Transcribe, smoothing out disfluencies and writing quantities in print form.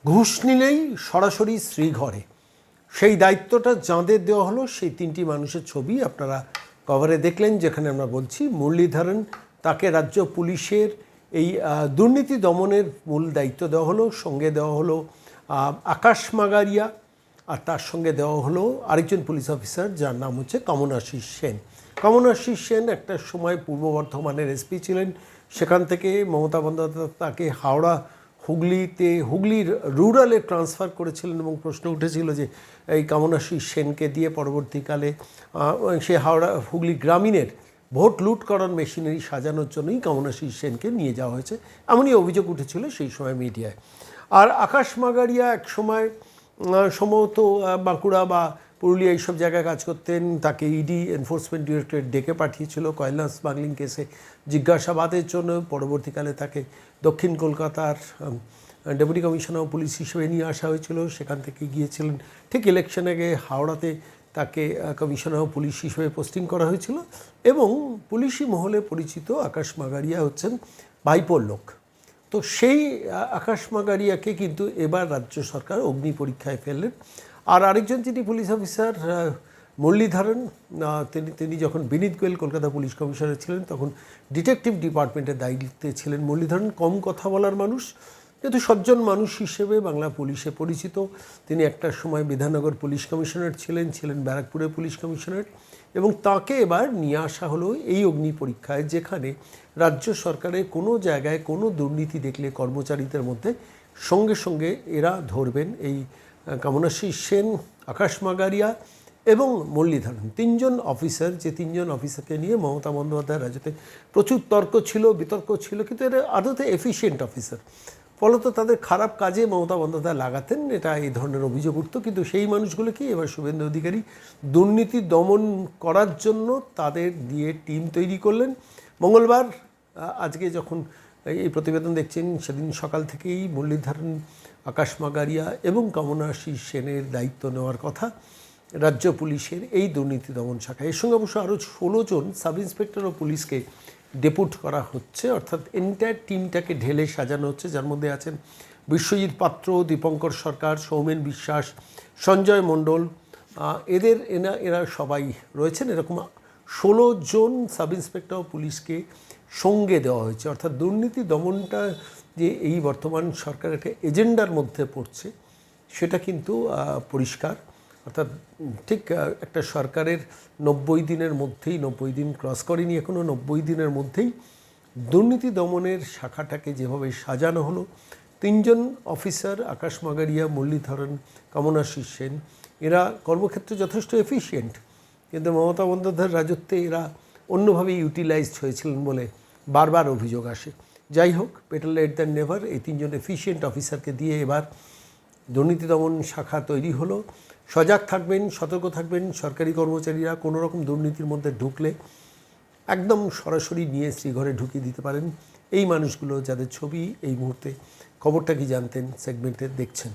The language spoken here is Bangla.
ঘুষ নিলেই সরাসরি শ্রীঘরে, সেই দায়িত্বটা যাঁদের দেওয়া হলো সেই তিনটি মানুষের ছবি আপনারা কভারে দেখলেন, যেখানে আমরা বলছি মুরলীধরন, তাকে রাজ্য পুলিশের এই দুর্নীতি দমনের মূল দায়িত্ব দেওয়া হলো। সঙ্গে দেওয়া হলো আকাশ মাগারিয়া, আর তার সঙ্গে দেওয়া হলো আরেকজন পুলিশ অফিসার যার নাম হচ্ছে কমনাশিস সেন। কমনাশিস সেন একটা সময় পূর্ব বর্ধমানের এসপি ছিলেন। সেখান থেকে মমতা বন্দ্যোপাধ্যায় তাকে হুগলির রুরালে ট্রান্সফার করেছিলেন এবং প্রশ্ন উঠেছিল যে এই কমনাশিস সেনকে দিয়ে পরবর্তীকালে সে হুগলি গ্রামীণের ভোট লুট করার মেশিনারি সাজানোর জন্যই কমনাশিস সেনকে নিয়ে যাওয়া হয়েছে, এমনই অভিযোগ উঠেছিল সেই সময় মিডিয়ায়। আর আকাশ মাগারিয়া এক সময় সম্ভবত বাঁকুড়া বা পুরুলিয়া এইসব জায়গায় কাজ করতেন। তাকে ইডি এনফোর্সমেন্ট ডিরেক্টরেট ডেকে পাঠিয়েছিল কয়লা স্মাগলিং কেসে জিজ্ঞাসাবাদের জন্য। পরবর্তীকালে তাকে দক্ষিণ কলকাতার ডেপুটি কমিশনার অফ পুলিশ হিসেবে নিয়ে আসা হয়েছিল। সেখান থেকে গিয়েছিলেন ঠিক ইলেকশন আগে হাওড়াতে তাকে কমিশনার অফ পুলিশ হিসেবে পোস্টিং করা হয়েছিল। এবং পুলিশি মহলে পরিচিত আকাশ মাগারিয়া হচ্ছেন ভাইপোর লোক। তো সেই আকাশ মাগারিয়াকে কিন্তু এবার রাজ্য সরকার অগ্নি পরীক্ষায় ফেললেন। আর আরেকজন যিনি পুলিশ অফিসার মুরলীধরন, তিনি যখন বিনীত গোয়েল কলকাতা পুলিশ কমিশনার ছিলেন তখন ডিটেকটিভ ডিপার্টমেন্টের দায়িত্বে ছিলেন। মুরলীধরন কম কথা বলার মানুষ, কিন্তু সজ্জন মানুষ হিসেবে বাংলা পুলিশে পরিচিত। তিনি একটা সময় বিধাননগর পুলিশ কমিশনার ছিলেন ব্যারাকপুরের পুলিশ কমিশনার, এবং তাকে এবার নিয়ে আসা হলো এই অগ্নি পরীক্ষায়, যেখানে রাজ্য সরকারের কোনো জায়গায় কোনো দুর্নীতি দেখলে কর্মচারীদের মধ্যে সঙ্গে সঙ্গে এরা ধরবেন। এই কমনাশিস সেন, আকাশ মাগারিয়া এবং মুরলীধরন, তিনজন অফিসার, যে তিনজন অফিসারকে নিয়ে মমতা বন্দ্যোপাধ্যায়ের রাজ্যতে প্রচুর বিতর্ক ছিল, কিন্তু এরা আদতে এফিশিয়েন্ট অফিসার, ফলত তাদের খারাপ কাজে মমতা বন্দ্যোপাধ্যায় লাগাতেন, এটা এই ধরনের অভিযোগ উঠত। কিন্তু সেই মানুষগুলোকেই এবার শুভেন্দু অধিকারী দুর্নীতি দমন করার জন্য তাদের দিয়ে টিম তৈরি করলেন। মঙ্গলবার আজকে যখন এই প্রতিবেদন দেখছেন, সেদিন সকাল থেকেই মুরলীধরন, আকাশ মাগারিয়া এবং কমনাশিস সেনের দায়িত্ব নেওয়ার কথা রাজ্য পুলিশের এই দুর্নীতি দমন শাখা। এর সঙ্গে অবশ্য আরও 16 জন সাব ইন্সপেক্টর ও পুলিশকে ডেপুট করা হচ্ছে, অর্থাৎ এন্টায়ার টিমটাকে ঢেলে সাজানো হচ্ছে, যার মধ্যে আছেন বিশ্বজিৎ পাত্র, দীপঙ্কর সরকার, সৌমেন বিশ্বাস, সঞ্জয় মণ্ডল, এরা সবাই রয়েছেন। এরকম 16 জন সাব ইন্সপেক্টর পুলিশকে সঙ্গে দেওয়া হয়েছে। অর্থাৎ দুর্নীতি দমনটা যে এই বর্তমান সরকারের একটা এজেন্ডার মধ্যে পড়ছে সেটা কিন্তু পরিষ্কার। অর্থাৎ ঠিক একটা সরকারের 90 দিনের মধ্যেই, 90 দিন ক্রস করেনি এখনও, 90 দিনের মধ্যেই দুর্নীতি দমনের শাখাটাকে যেভাবে সাজানো হলো, তিনজন অফিসার আকাশ মাগারিয়া, মুরলীধরন, কমনাশিস সেন, এরা কর্মক্ষেত্রে যথেষ্ট এফিশিয়েন্ট, কিন্তু মমতা বন্দ্যোপাধ্যায়ের রাজত্বে এরা অন্যভাবে ইউটিলাইজড হয়েছিলেন বলে বারবার অভিযোগ আসে। যাই হোক, বেটার লেট দ্যান নেভার, এই তিনজন এফিশিয়েন্ট অফিসারকে দিয়ে এবার দুর্নীতি দমন শাখা তৈরি হলো। সজাগ থাকবেন, সতর্ক থাকবেন সরকারি কর্মচারীরা। কোনো রকম দুর্নীতির মধ্যে ঢুকলে একদম সরাসরি নিয়ে শ্রীঘরে ঢুকিয়ে দিতে পারেন এই মানুষগুলো, যাদের ছবি এই মুহূর্তে খবরটা কি জানতেন সেগমেন্টে দেখছেন।